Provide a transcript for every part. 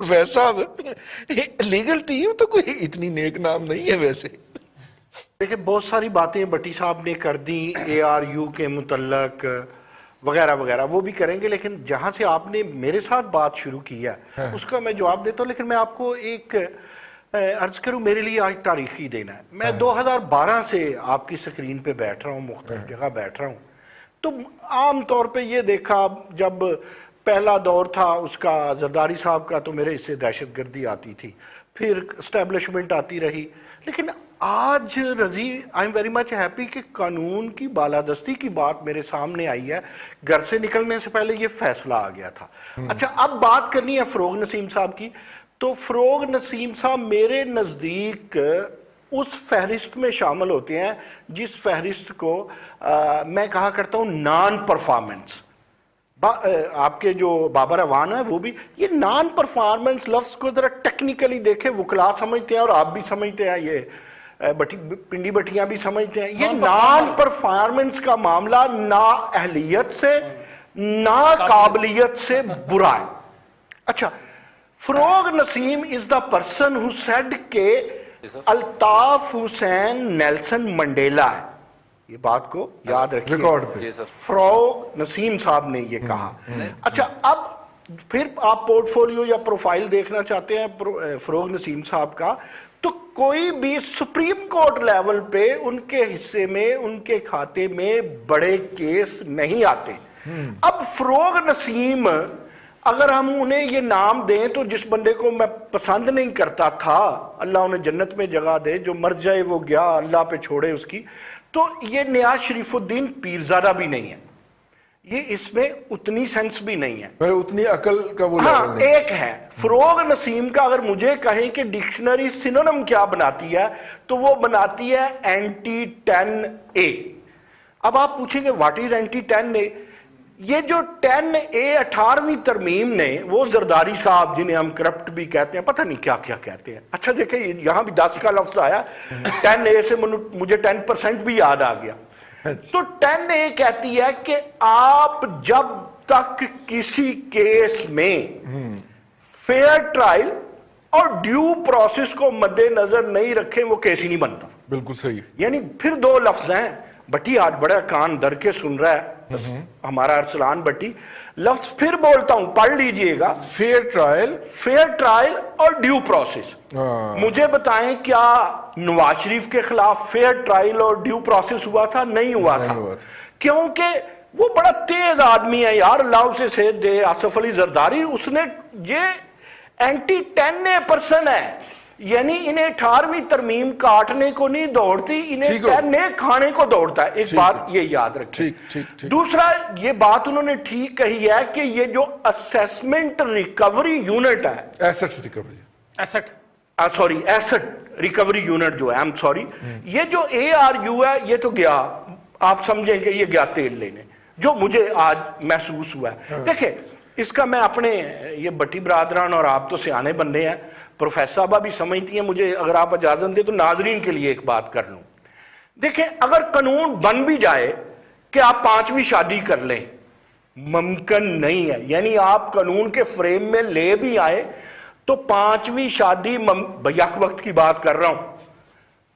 ویسا legal team تو کوئی اتنی نیک نام نہیں ہے ویسے. دیکھیں بہت ساری باتیں بٹی صاحب نے کر دی ARU کے متعلق وغیرہ وغیرہ، وہ بھی کریں گے، لیکن جہاں سے آپ نے میرے ساتھ بات شروع کی ہے اس کا میں جواب دیتا ہوں. لیکن میں آپ کو ایک عرض کروں، میرے لیے آج تاریخی دن ہے. میں 2012 سے آپ کی سکرین پہ بیٹھ رہا ہوں، مختلف جگہ بیٹھ رہا ہوں. تو عام طور پہ یہ دیکھا جب پہلا دور تھا اس کا زرداری صاحب کا، تو میرے اس سے دہشت گردی آتی تھی، پھر اسٹیبلشمنٹ آتی رہی. لیکن آج رضی I am very much happy کہ قانون کی بالادستی کی بات میرے سامنے آئی ہے. گھر سے نکلنے سے پہلے یہ فیصلہ آ گیا تھا. اچھا اب بات کرنی ہے فروغ نسیم صاحب کی. تو فروغ نسیم صاحب میرے نزدیک اس فہرست میں شامل ہوتے ہیں جس فہرست کو میں کہا کرتا ہوں نان پرفارمنس. آپ کے جو بابر اوان ہے وہ بھی یہ نان پرفارمنس لفظ کو ذرا ٹیکنیکلی دیکھیں، وکلا سمجھتے ہیں اور آپ بھی سمجھتے ہیں، یہ پنڈی بٹیاں بھی سمجھتے ہیں. یہ نان پرفارمنس کا معاملہ نا اہلیت سے نا قابلیت سے برا ہے. اچھا، فروغ نسیم از دا پرسن ہو سیڈ کہ الطاف حسین نیلسن منڈیلا ہے. یہ بات کو یاد رکھیے، ریکارڈ پہ فروغ نسیم صاحب نے یہ کہا. اچھا اب پھر آپ پورٹ فولیو یا پروفائل دیکھنا چاہتے ہیں فروغ نسیم صاحب کا، تو کوئی بھی سپریم کورٹ لیول پہ ان کے حصے میں، ان کے کھاتے میں بڑے کیس نہیں آتے. اب فروغ نسیم اگر ہم انہیں یہ نام دیں تو جس بندے کو میں پسند نہیں کرتا تھا، اللہ انہیں جنت میں جگہ دے، جو مر جائے وہ گیا، اللہ پہ چھوڑے اس کی، تو یہ نیاز شریف الدین پیرزادہ بھی نہیں ہے. یہ اس میں اتنی سینس بھی نہیں ہے، اتنی عقل کا وہ ہاں لیول نہیں. ایک ہے فروغ نسیم کا. اگر مجھے کہیں کہ ڈکشنری سینونم کیا بناتی ہے تو وہ بناتی ہے اینٹی 10A. اب آپ پوچھیں گے واٹ از اینٹی 10A؟ یہ جو 10A 18ویں ترمیم نے، وہ زرداری صاحب جنہیں ہم کرپٹ بھی کہتے ہیں، پتہ نہیں کیا کیا کہتے ہیں. اچھا دیکھیں یہاں بھی 10 کا لفظ آیا، 10A سے مجھے 10% بھی یاد آ گیا. تو 10A کہتی ہے کہ آپ جب تک کسی کیس میں فیئر ٹرائل اور ڈیو پروسیس کو مد نظر نہیں رکھیں وہ کیس ہی نہیں بنتا. بالکل صحیح. یعنی پھر دو لفظ ہیں. بٹی آج بڑا کان دھر کے سن رہا ہے ہمارا ارسلان بٹی. لفظ پھر بولتا ہوں، پڑھ لیجئے گا، فیئر ٹرائل اور ڈیو پروسیس. مجھے بتائیں کیا نواز شریف کے خلاف فیئر ٹرائل اور ڈیو پروسیس ہوا تھا؟ نہیں ہوا تھا، کیونکہ وہ بڑا تیز آدمی ہے یار، اللہ اسے صحت دے. آصف علی زرداری، اس نے یہ اینٹی 10A پرسن ہے، یعنی انہیں 18ویں ترمیم کاٹنے کو نہیں دوڑتی، انہیں 10A کھانے کو دوڑتا ہے. ایک بات یہ یاد رکھیں. دوسرا یہ بات انہوں نے ٹھیک کہی ہے کہ یہ جو اسیسمنٹ ریکوری یونٹ ہے، ایسٹ ریکوری یونٹ جو ہے، یہ جو ARU ہے، یہ تو گیا، آپ سمجھیں کہ یہ گیا تیل لینے، جو مجھے آج محسوس ہوا ہے. دیکھیں اس کا میں اپنے یہ بٹی برادران اور آپ تو سیانے بندے ہیں، پروفیسر صاحبہ بھی سمجھتی ہیں، مجھے اگر آپ اجازت دیں تو ناظرین کے لیے ایک بات کر لوں. دیکھیں اگر قانون بن بھی جائے کہ آپ 5ویں شادی کر لیں، ممکن نہیں ہے. یعنی آپ قانون کے فریم میں لے بھی آئے تو 5ویں شادی یک وقت کی بات کر رہا ہوں،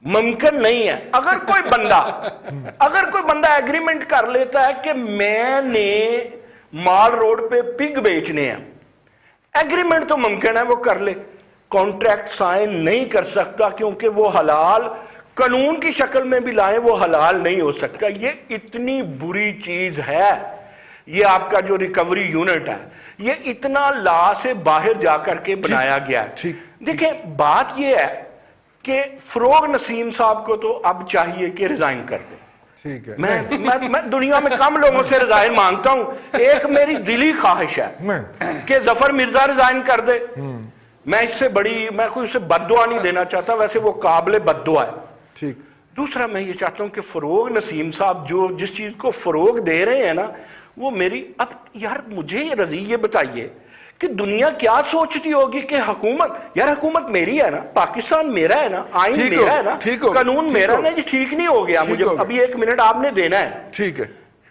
ممکن نہیں ہے. اگر کوئی بندہ ایگریمنٹ کر لیتا ہے کہ میں نے مال روڈ پہ پگ بیچنے ہیں، ایگریمنٹ تو ممکن ہے وہ کر لے، کانٹریکٹ سائن نہیں کر سکتا کیونکہ وہ حلال قانون کی شکل میں بھی لائیں وہ حلال نہیں ہو سکتا. یہ اتنی بری چیز ہے. یہ آپ کا جو ریکوری یونٹ ہے، یہ اتنا لا سے باہر جا کر کے بنایا گیا ہے. دیکھیں بات یہ ہے کہ فروغ نسیم صاحب کو تو اب چاہیے کہ ریزائن کر دیں. میں دنیا میں کم لوگوں سے ریزائن مانگتا ہوں. ایک میری دلی خواہش ہے کہ ظفر مرزا ریزائن کر دے. میں اس سے میں کوئی اسے بد دعا نہیں دینا چاہتا، ویسے وہ قابل بد دعا ہے. دوسرا میں یہ چاہتا ہوں کہ فروغ نسیم صاحب جو جس چیز کو فروغ دے رہے ہیں نا، وہ میری اب یار مجھے رضی یہ بتائیے کہ دنیا کیا سوچتی ہوگی کہ حکومت میری ہے نا، پاکستان میرا ہے نا، آئین میرا ہے نا، قانون میرا ہے نا. جی ٹھیک نہیں ہو گیا، مجھے ابھی 1 منٹ آپ نے دینا ہے. ٹھیک ہے.